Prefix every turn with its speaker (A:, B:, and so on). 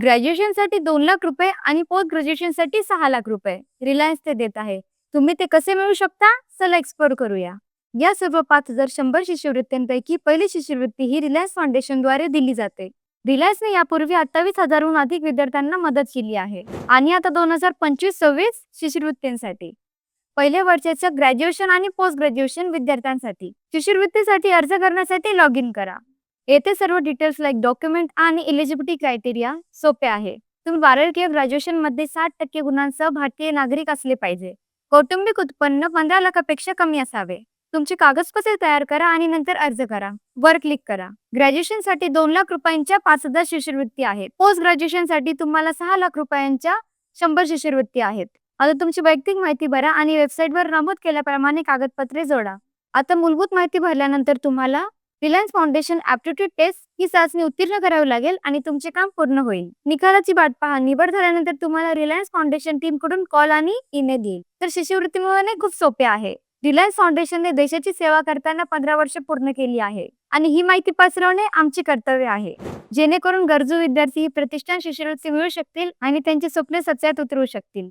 A: ग्रॅज्युएशनसाठी 2 लाख रुपये आणि पोस्ट ग्रॅज्युएशनसाठी 6 लाख रुपये रिलायन्स ते देत आहे. तुम्ही ते कसे मिळवू शकता? चला एक्सप्लोर करूया. या सर्व 5,100 शिष्यवृत्त्यांपैकी पहिली शिष्यवृत्ती ही रिलायन्स फाउंडेशनद्वारे दिली जाते. रिलायन्सने यापूर्वी 28,000हून अधिक विद्यार्थ्यांना मदत केली आहे आणि आता 2025-26 शिष्यवृत्तींसाठी पहिल्या वर्षाच्या ग्रॅज्युएशन आणि पोस्ट ग्रॅज्युएशन विद्यार्थ्यांसाठी शिष्यवृत्तीसाठी अर्ज करण्यासाठी लॉग इन करा. येथे सर्व डिटेल्स लाईक डॉक्युमेंट आणि एलिजिबिलिटी क्रायटेरिया सोपे आहे. तुम्ही 12वी किंवा ग्रॅज्युएशन मध्ये 60% गुणांसह भारतीय नागरिक असले पाहिजे. कौटुंबिक उत्पन्न 15 लाखापेक्षा कमी असावे. तुमचे कागदपत्रे तयार करा आणि नंतर अर्ज करा. वर क्लिक करा. ग्रॅज्युएशनसाठी 2 लाख रुपयांच्या 5,000 शिष्यवृत्ती आहेत. पोस्ट ग्रॅज्युएशनसाठी तुम्हाला 6 लाख रुपयांच्या 100 शिष्यवृत्ती आहेत. आता तुमची वैयक्तिक माहिती भरा आणि वेबसाईटवर नमूद केल्याप्रमाणे कागदपत्रे जोडा. आता मूलभूत माहिती भरल्यानंतर तुम्हाला रिलायन्स फाउंडेशन ॲप्टिट्यूड टेस्ट ही चाचणी उत्तीर्ण करावी लागेल आणि तुमचे काम पूर्ण होईल. निकालाची वाट पहा. निवड झाल्यानंतर तुम्हाला रिलायन्स फाउंडेशन टीम कडून कॉल आणि ईमेल येईल. तर शिष्यवृत्ती मिळवणे खूप सोपे आहे. रिलायन्स फाउंडेशनने देशाची सेवा करताना 15 वर्ष पूर्ण केली आहे आणि ही माहिती पसरवणे आमचे कर्तव्य आहे, जेणेकरून गरजू विद्यार्थी ही प्रतिष्ठान शिष्यवृत्ती मिळवू शकतील आणि त्यांची स्वप्ने सत्यात उतरवू शकतील.